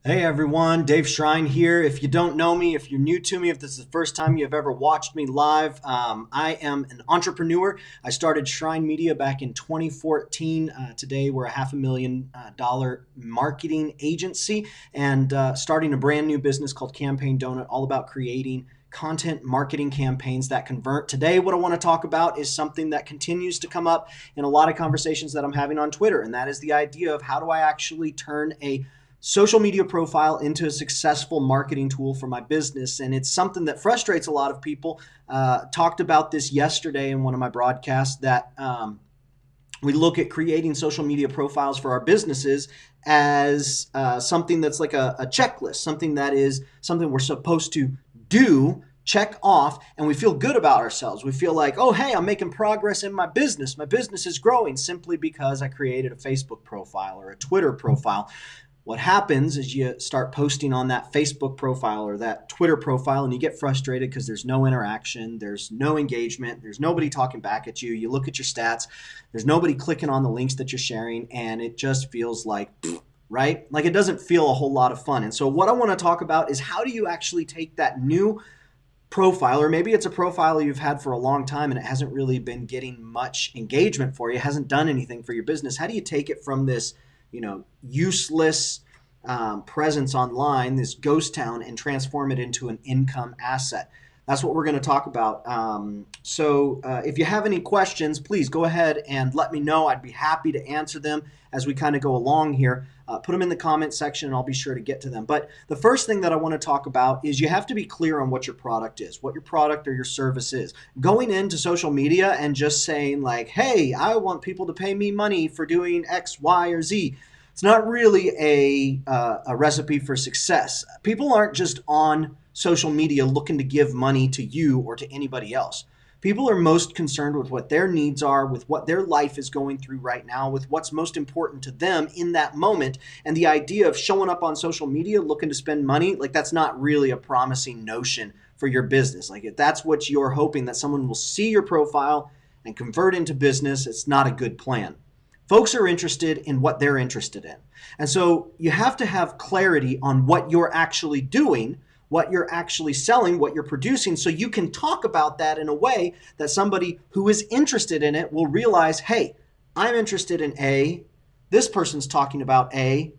Hey everyone, Dave Shrein here. If you don't know me, if you're new to me, if this is the first time you've ever watched me live, I am an entrepreneur. I started Shrein Media back in 2014. Today we're a $500,000 marketing agency and starting a brand new business called Campaign Donut, all about creating content marketing campaigns that convert. Today, what I want to talk about is something that continues to come up in a lot of conversations that I'm having on Twitter, and that is the idea of how do I actually turn a social media profile into a successful marketing tool for my business. And it's something that frustrates a lot of people. Talked about this yesterday in one of my broadcasts that we look at creating social media profiles for our businesses as something that's like a checklist, something that is something we're supposed to do, check off, and we feel good about ourselves. We feel like, oh, hey, I'm making progress in my business. My business is growing simply because I created a Facebook profile or a Twitter profile. What happens is you start posting on that Facebook profile or that Twitter profile and you get frustrated because there's no interaction, there's no engagement, there's nobody talking back at you. You look at your stats, there's nobody clicking on the links that you're sharing, and it just feels like, right? Like it doesn't feel a whole lot of fun. And so, what I want to talk about is how do you actually take that new profile, or maybe it's a profile you've had for a long time and it hasn't really been getting much engagement for you, hasn't done anything for your business. How do you take it from this, useless presence online, this ghost town, and transform it into an income asset? That's what we're going to talk about. If you have any questions, please go ahead and let me know. I'd be happy to answer them as we kind of go along here. Put them in the comment section and I'll be sure to get to them. But the first thing that I want to talk about is you have to be clear on what your product is, what your product or your service is. Going into social media and just saying like, hey, I want people to pay me money for doing X, Y, or Z. It's not really a recipe for success. People aren't just on social media looking to give money to you or to anybody else. People are most concerned with what their needs are, with what their life is going through right now, with what's most important to them in that moment. And the idea of showing up on social media looking to spend money, like that's not really a promising notion for your business. Like if that's what you're hoping that someone will see your profile and convert into business, it's not a good plan. Folks are interested in what they're interested in. And so you have to have clarity on what you're actually doing, what you're actually selling, what you're producing, so you can talk about that in a way that somebody who is interested in it will realize, hey, I'm interested in A, this person's talking about A,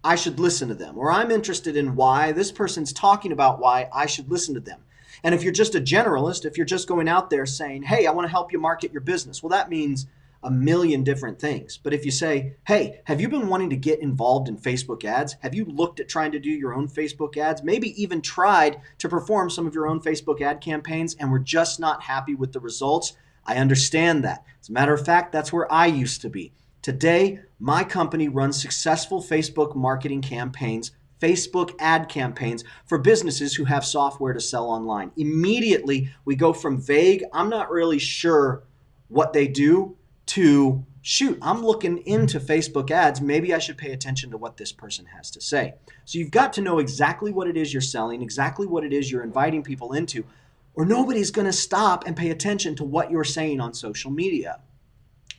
I should listen to them. Or I'm interested in Y, this person's talking about Y, I should listen to them. And if you're just a generalist, if you're just going out there saying, hey, I want to help you market your business, well, that means a million different things. But if you say, hey, have you been wanting to get involved in Facebook ads? Have you looked at trying to do your own Facebook ads? Maybe even tried to perform some of your own Facebook ad campaigns and were just not happy with the results? I understand that. As a matter of fact, that's where I used to be. Today, my company runs successful Facebook marketing campaigns, Facebook ad campaigns for businesses who have software to sell online. Immediately, we go from vague, I'm not really sure what they do, to shoot, I'm looking into Facebook ads. Maybe I should pay attention to what this person has to say. So you've got to know exactly what it is you're selling, exactly what it is you're inviting people into, or nobody's going to stop and pay attention to what you're saying on social media.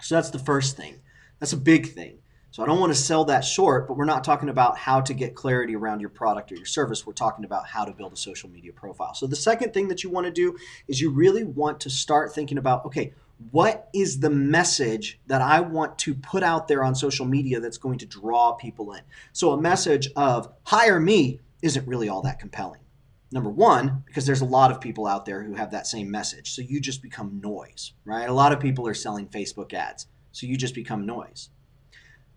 So that's the first thing. That's a big thing. So I don't want to sell that short, but we're not talking about how to get clarity around your product or your service. We're talking about how to build a social media profile. So the second thing that you want to do is you really want to start thinking about, okay, what is the message that I want to put out there on social media that's going to draw people in? So a message of hire me isn't really all that compelling. Number one, because there's a lot of people out there who have that same message. So you just become noise, right? A lot of people are selling Facebook ads. So you just become noise.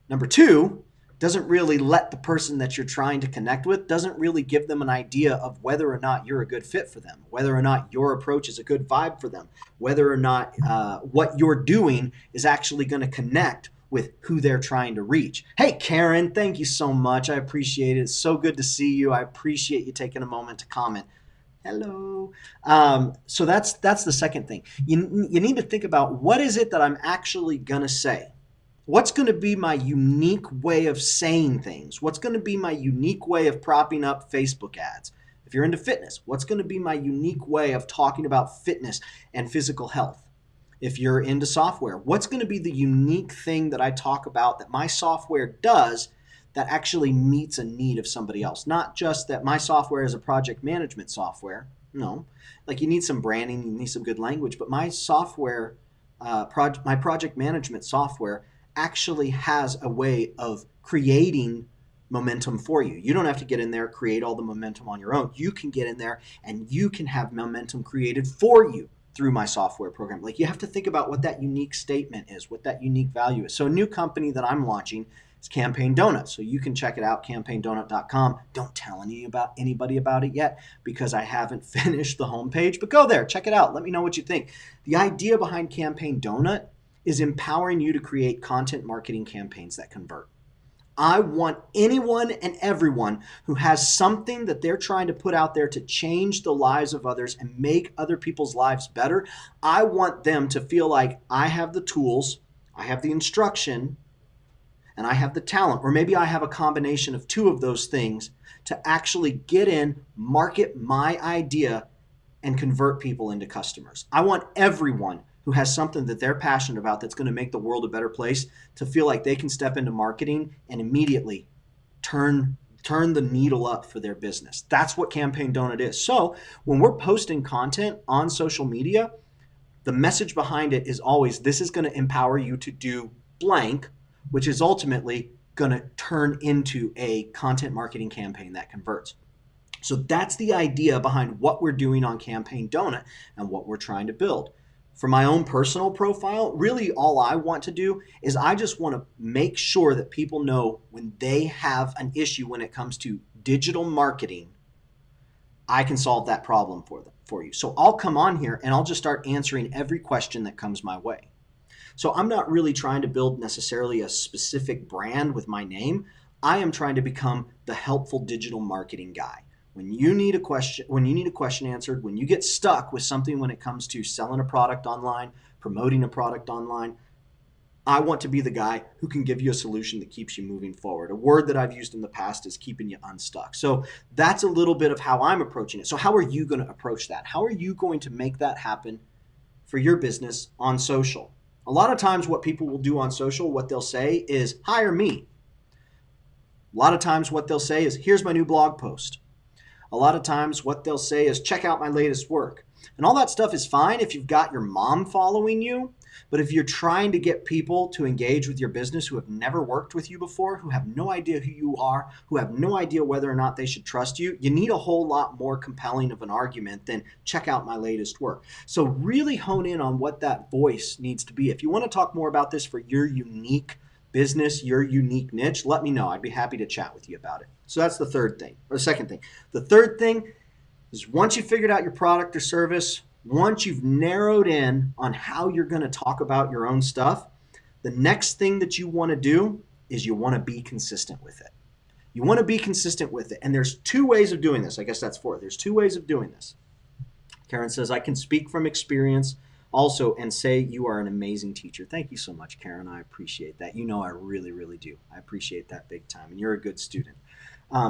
Number two, doesn't really let the person that you're trying to connect with, doesn't really give them an idea of whether or not you're a good fit for them, whether or not your approach is a good vibe for them, whether or not what you're doing is actually going to connect with who they're trying to reach. Hey, Karen, thank you so much. I appreciate it. It's so good to see you. I appreciate you taking a moment to comment. Hello. So that's the second thing. You need to think about what is it that I'm actually going to say? What's going to be my unique way of saying things? What's going to be my unique way of propping up Facebook ads? If you're into fitness, what's going to be my unique way of talking about fitness and physical health? If you're into software, what's going to be the unique thing that I talk about that my software does that actually meets a need of somebody else. Not just that my software is a project management software. No, like you need some branding, you need some good language, but my software, my project management software actually has a way of creating momentum for you. You don't have to get in there, create all the momentum on your own. You can get in there and you can have momentum created for you through my software program. Like you have to think about what that unique statement is, what that unique value is. So a new company that I'm launching is Campaign Donut. So you can check it out, campaigndonut.com. Don't tell anybody about it yet because I haven't finished the homepage, but go there, check it out. Let me know what you think. The idea behind Campaign Donut is empowering you to create content marketing campaigns that convert. I want anyone and everyone who has something that they're trying to put out there to change the lives of others and make other people's lives better. I want them to feel like I have the tools, I have the instruction, and I have the talent, or maybe I have a combination of two of those things to actually get in, market my idea, and convert people into customers. I want everyone who has something that they're passionate about that's going to make the world a better place to feel like they can step into marketing and immediately turn the needle up for their business. That's what Campaign Donut is. So when we're posting content on social media, the message behind it is always, this is going to empower you to do blank, which is ultimately going to turn into a content marketing campaign that converts. So that's the idea behind what we're doing on Campaign Donut and what we're trying to build. For my own personal profile, really all I want to do is I just want to make sure that people know when they have an issue when it comes to digital marketing, I can solve that problem for you. So I'll come on here and I'll just start answering every question that comes my way. So I'm not really trying to build necessarily a specific brand with my name. I am trying to become the helpful digital marketing guy. When you need a question answered, when you get stuck with something when it comes to selling a product online, promoting a product online, I want to be the guy who can give you a solution that keeps you moving forward. A word that I've used in the past is keeping you unstuck. So that's a little bit of how I'm approaching it. So how are you going to approach that? How are you going to make that happen for your business on social? A lot of times what people will do on social, what they'll say is, hire me. A lot of times what they'll say is, here's my new blog post. A lot of times what they'll say is, check out my latest work. And all that stuff is fine if you've got your mom following you. But if you're trying to get people to engage with your business who have never worked with you before, who have no idea who you are, who have no idea whether or not they should trust you, you need a whole lot more compelling of an argument than check out my latest work. So really hone in on what that voice needs to be. If you want to talk more about this for your unique business, your unique niche, let me know. I'd be happy to chat with you about it. So that's the third thing, or the second thing. The third thing is once you've figured out your product or service, once you've narrowed in on how you're going to talk about your own stuff, the next thing that you want to do is you want to be consistent with it. You want to be consistent with it. And there's two ways of doing this. I guess that's four. There's two ways of doing this. Karen says, I can speak from experience also and say you are an amazing teacher. Thank you so much, Karen. I appreciate that. You know I really, really do. I appreciate that big time. And you're a good student.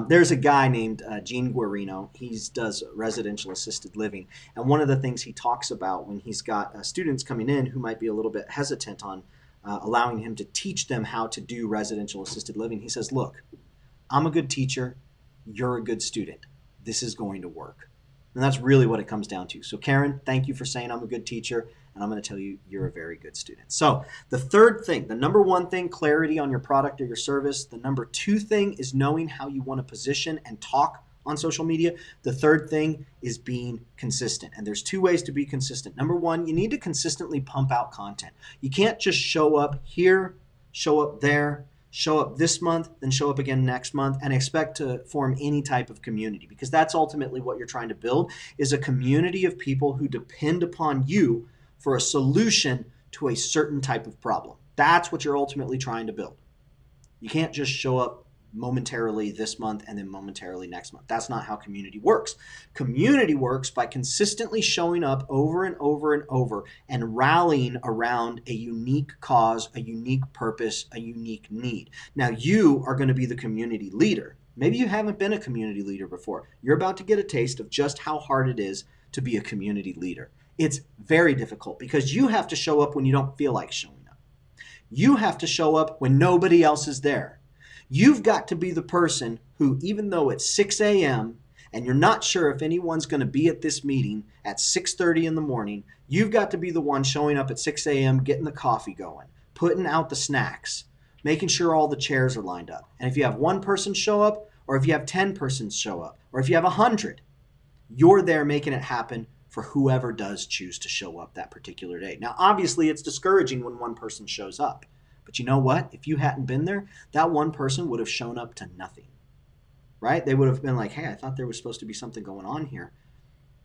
There's a guy named Gene Guarino. He does residential assisted living. And one of the things he talks about when he's got students coming in who might be a little bit hesitant on allowing him to teach them how to do residential assisted living, he says, look, I'm a good teacher. You're a good student. This is going to work. And that's really what it comes down to. So Karen, thank you for saying I'm a good teacher, and I'm going to tell you you're a very good student. So the third thing, the number one thing, clarity on your product or your service. The number two thing is knowing how you want to position and talk on social media. The third thing is being consistent. And there's two ways to be consistent. Number one, you need to consistently pump out content. You can't just show up here, show up there, show up this month, then show up again next month and expect to form any type of community, because that's ultimately what you're trying to build, is a community of people who depend upon you for a solution to a certain type of problem. That's what you're ultimately trying to build. You can't just show up momentarily this month and then momentarily next month. That's not how community works. Community works by consistently showing up over and over and over and rallying around a unique cause, a unique purpose, a unique need. Now you are going to be the community leader. Maybe you haven't been a community leader before. You're about to get a taste of just how hard it is to be a community leader. It's very difficult because you have to show up when you don't feel like showing up. You have to show up when nobody else is there. You've got to be the person who, even though it's 6 a.m. and you're not sure if anyone's going to be at this meeting at 6:30 in the morning, you've got to be the one showing up at 6 a.m., getting the coffee going, putting out the snacks, making sure all the chairs are lined up. And if you have one person show up, or if you have 10 persons show up, or if you have 100, you're there making it happen for whoever does choose to show up that particular day. Now, obviously, it's discouraging when one person shows up. But you know what? If you hadn't been there, that one person would have shown up to nothing, right? They would have been like, hey, I thought there was supposed to be something going on here.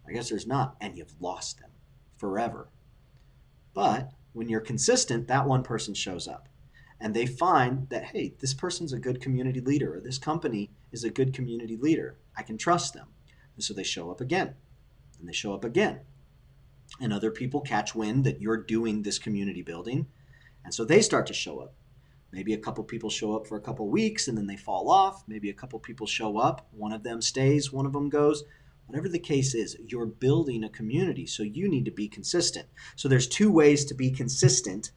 I guess there's not. And you've lost them forever. But when you're consistent, that one person shows up. And they find that, hey, this person's a good community leader, or this company is a good community leader. I can trust them. And so they show up again, and they show up again. And other people catch wind that you're doing this community building, and so they start to show up. Maybe a couple people show up for a couple weeks, and then they fall off. Maybe a couple people show up. One of them stays, one of them goes. Whatever the case is, you're building a community, so you need to be consistent. So there's two ways to be consistent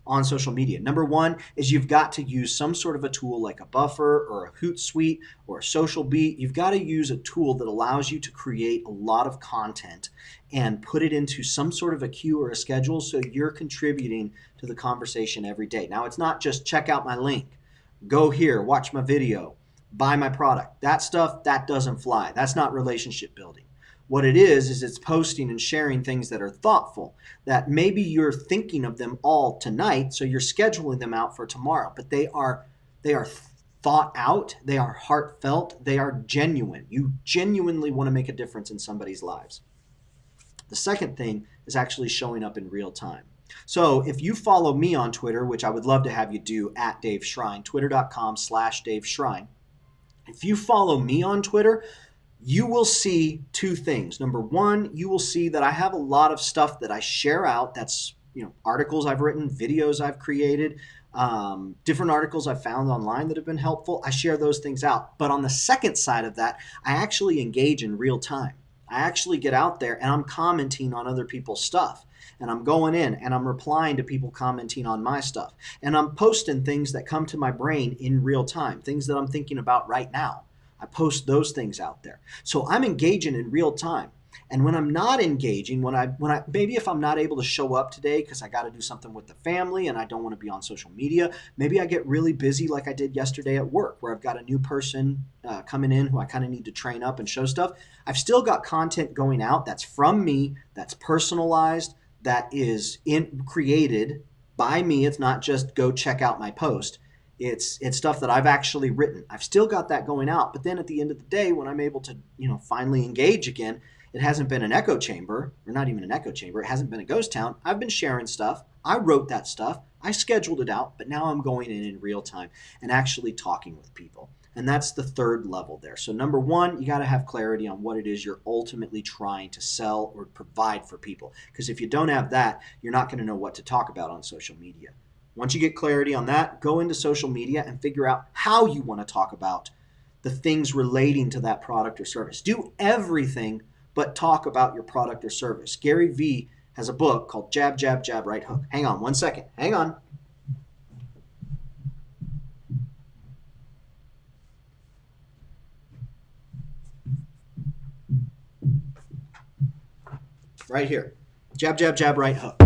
on social media. Number one is you've got to use some sort of a tool like a Buffer or a Hootsuite or a Social Beat. You've got to use a tool that allows you to create a lot of content and put it into some sort of a queue or a schedule so you're contributing to the conversation every day. Now, it's not just check out my link, go here, watch my video, buy my product. That stuff, that doesn't fly. That's not relationship building. What it is it's posting and sharing things that are thoughtful, that maybe you're thinking of them all tonight, so you're scheduling them out for tomorrow, but they are thought out, they are heartfelt, they are genuine. You genuinely want to make a difference in somebody's lives. The second thing is actually showing up in real time. So if you follow me on Twitter, which I would love to have you do at Dave Shrein, twitter.com/Dave Shrein. If you follow me on Twitter, you will see two things. Number one, you will see that I have a lot of stuff that I share out. That's, articles I've written, videos I've created, different articles I've found online that have been helpful. I share those things out. But on the second side of that, I actually engage in real time. I actually get out there and I'm commenting on other people's stuff. And I'm going in and I'm replying to people commenting on my stuff. And I'm posting things that come to my brain in real time, things that I'm thinking about right now. I post those things out there. So I'm engaging in real time. And when I'm not engaging, when I maybe if I'm not able to show up today because I got to do something with the family and I don't want to be on social media, maybe I get really busy like I did yesterday at work where I've got a new person coming in who I kind of need to train up and show stuff. I've still got content going out that's from me, that's personalized, that is created by me. It's not just go check out my post. It's stuff that I've actually written. I've still got that going out. But then at the end of the day, when I'm able to, finally engage again, it hasn't been an echo chamber, or not even an echo chamber. It hasn't been a ghost town. I've been sharing stuff. I wrote that stuff. I scheduled it out. But now I'm going in real time and actually talking with people. And that's the third level there. So number one, you got to have clarity on what it is you're ultimately trying to sell or provide for people. Because if you don't have that, you're not going to know what to talk about on social media. Once you get clarity on that, go into social media and figure out how you want to talk about the things relating to that product or service. Do everything but talk about your product or service. Gary Vee has a book called Jab, Jab, Jab, Right Hook. Hang on one second. Hang on. Right here. Jab, jab, jab, right hook.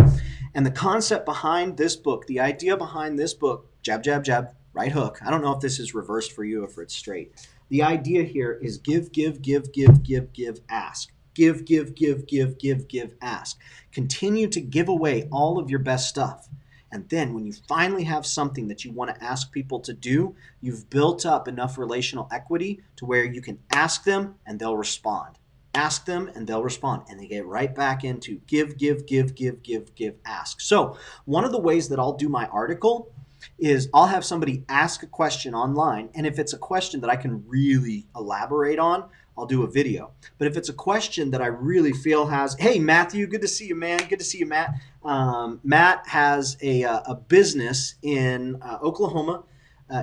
And the concept behind this book, the idea behind this book, jab, jab, jab, right hook. I don't know if this is reversed for you or if it's straight. The idea here is give, give, give, give, give, give, ask. Give, give, give, give, give, give, ask. Continue to give away all of your best stuff. And then when you finally have something that you want to ask people to do, you've built up enough relational equity to where you can ask them and they'll respond. Ask them and they'll respond, and they get right back into give, give, give, give, give, give, ask. So one of the ways that I'll do my article is I'll have somebody ask a question online, and if it's a question that I can really elaborate on, I'll do a video. But if it's a question that I really feel has, hey, Matthew, good to see you, man. Good to see you, Matt. Matt has a business in Oklahoma.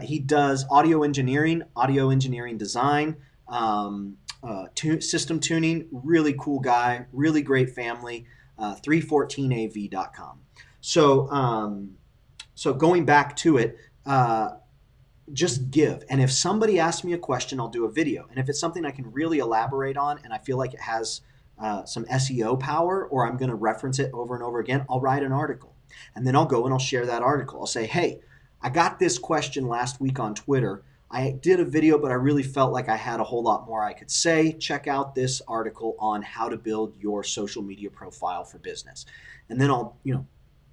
He does audio engineering design, system tuning, really cool guy, really great family, 314av.com. So going back to it, just give. And if somebody asks me a question, I'll do a video. And if it's something I can really elaborate on and I feel like it has some SEO power, or I'm going to reference it over and over again, I'll write an article. And then I'll go and I'll share that article. I'll say, hey, I got this question last week on Twitter. I did a video, but I really felt like I had a whole lot more I could say. Check out this article on how to build your social media profile for business. And then I'll,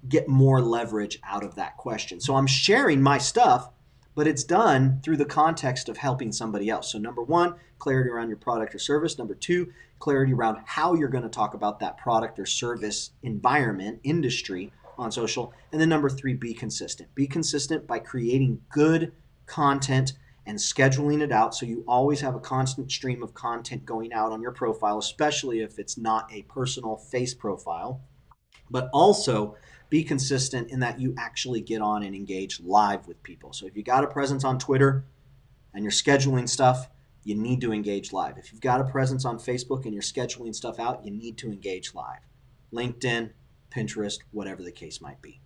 get more leverage out of that question. So I'm sharing my stuff, but it's done through the context of helping somebody else. So number one, clarity around your product or service. Number two, clarity around how you're going to talk about that product or service environment, industry on social. And then number three, be consistent. Be consistent by creating good content and scheduling it out so you always have a constant stream of content going out on your profile, especially if it's not a personal face profile. But also be consistent in that you actually get on and engage live with people. So if you got a presence on Twitter and you're scheduling stuff, you need to engage live. If you've got a presence on Facebook and you're scheduling stuff out, you need to engage live. LinkedIn, Pinterest, whatever the case might be.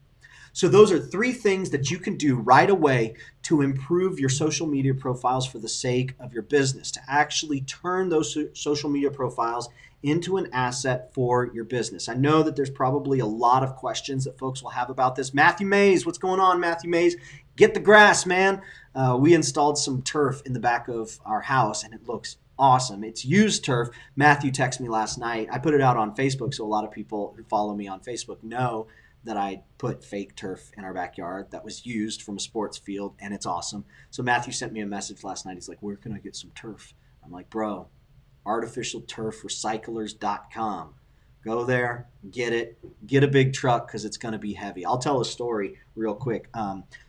So those are three things that you can do right away to improve your social media profiles for the sake of your business, to actually turn those social media profiles into an asset for your business. I know that there's probably a lot of questions that folks will have about this. Matthew Mays, what's going on, Matthew Mays? Get the grass, man. We installed some turf in the back of our house, and it looks awesome. It's used turf. Matthew texted me last night. I put it out on Facebook, so a lot of people who follow me on Facebook know that I put fake turf in our backyard that was used from a sports field, and it's awesome. So Matthew sent me a message last night. He's like, where can I get some turf? I'm like, bro, artificialturfrecyclers.com. Go there, get it, get a big truck because it's going to be heavy. I'll tell a story real quick.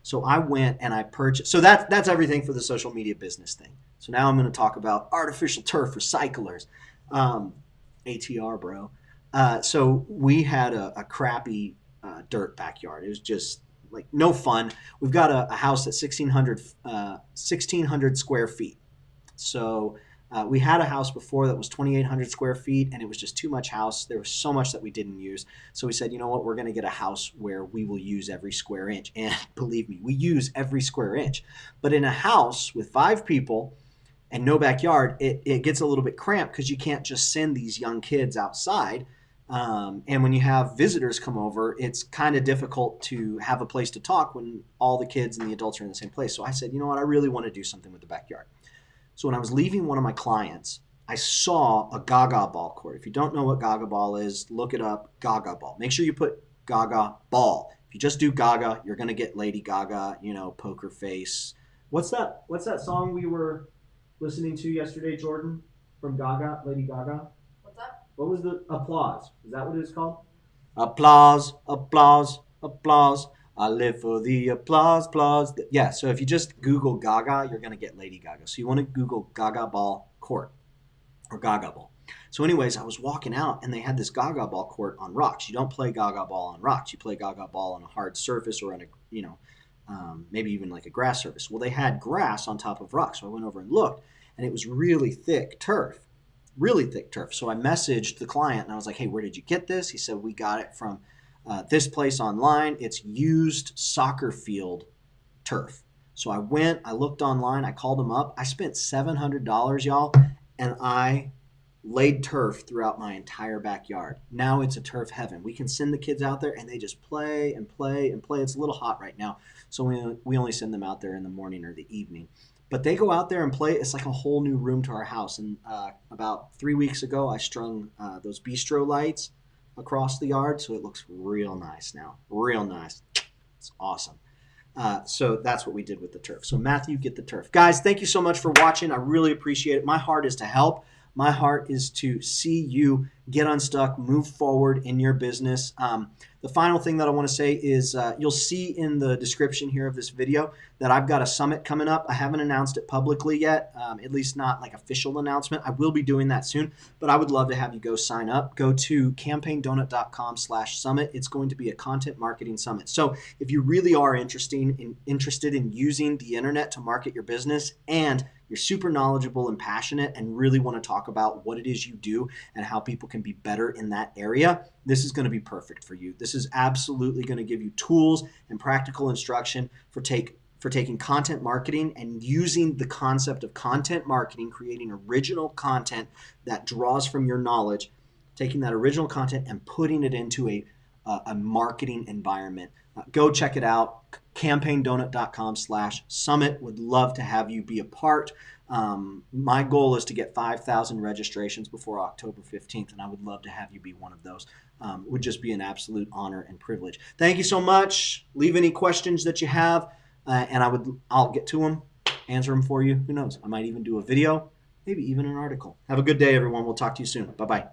So I went and I purchased. So that's everything for the social media business thing. So now I'm going to talk about artificial turf recyclers. ATR, bro. So we had a crappy dirt backyard. It was just like no fun. We've got a house at 1,600 square feet. So we had a house before that was 2,800 square feet, and it was just too much house. There was so much that we didn't use. So we said, you know what, we're going to get a house where we will use every square inch. And believe me, we use every square inch. But in a house with 5 people and no backyard, it gets a little bit cramped because you can't just send these young kids outside. And when you have visitors come over, it's kind of difficult to have a place to talk when all the kids and the adults are in the same place. So I said, you know what, I really want to do something with the backyard. So when I was leaving one of my clients, I saw a Gaga ball court. If you don't know what Gaga ball is, look it up, Gaga ball. Make sure you put Gaga ball. If you just do Gaga, you're going to get Lady Gaga, poker face. What's that song we were listening to yesterday, Jordan, from Gaga, Lady Gaga? What was the applause? Is that what it's called? Applause, applause, applause. I live for the applause, applause. Yeah, so if you just Google Gaga, you're going to get Lady Gaga. So you want to Google Gaga ball court or Gaga ball. So anyways, I was walking out and they had this Gaga ball court on rocks. You don't play Gaga ball on rocks. You play Gaga ball on a hard surface or on a, maybe even like a grass surface. Well, they had grass on top of rocks. So I went over and looked, and it was really thick turf. Really thick turf. So I messaged the client and I was like, hey, where did you get this? He said, we got it from this place online. It's used soccer field turf. So I went, I looked online, I called them up. I spent $700, y'all, and I laid turf throughout my entire backyard. Now it's a turf heaven. We can send the kids out there and they just play and play and play. It's a little hot right now, so we only send them out there in the morning or the evening. But they go out there and play. It's like a whole new room to our house. And about 3 weeks ago, I strung those bistro lights across the yard, so it looks real nice now. Real nice. It's awesome. So that's what we did with the turf. So Matthew, get the turf. Guys, thank you so much for watching. I really appreciate it. My heart is to help. My heart is to see you get unstuck, move forward in your business. The final thing that I want to say is you'll see in the description here of this video that I've got a summit coming up. I haven't announced it publicly yet, at least not like official announcement. I will be doing that soon, but I would love to have you go sign up. Go to campaignDonut.com/summit. It's going to be a content marketing summit. So if you really are interested in using the internet to market your business, and you're super knowledgeable and passionate and really want to talk about what it is you do and how people can be better in that area, this is going to be perfect for you. This is absolutely going to give you tools and practical instruction for for taking content marketing and using the concept of content marketing, creating original content that draws from your knowledge, taking that original content and putting it into a marketing environment. Go check it out, campaigndonut.com/summit. Would love to have you be a part. My goal is to get 5,000 registrations before October 15th, and I would love to have you be one of those. It would just be an absolute honor and privilege. Thank you so much. Leave any questions that you have, and I'll get to them, answer them for you. Who knows? I might even do a video, maybe even an article. Have a good day, everyone. We'll talk to you soon. Bye-bye.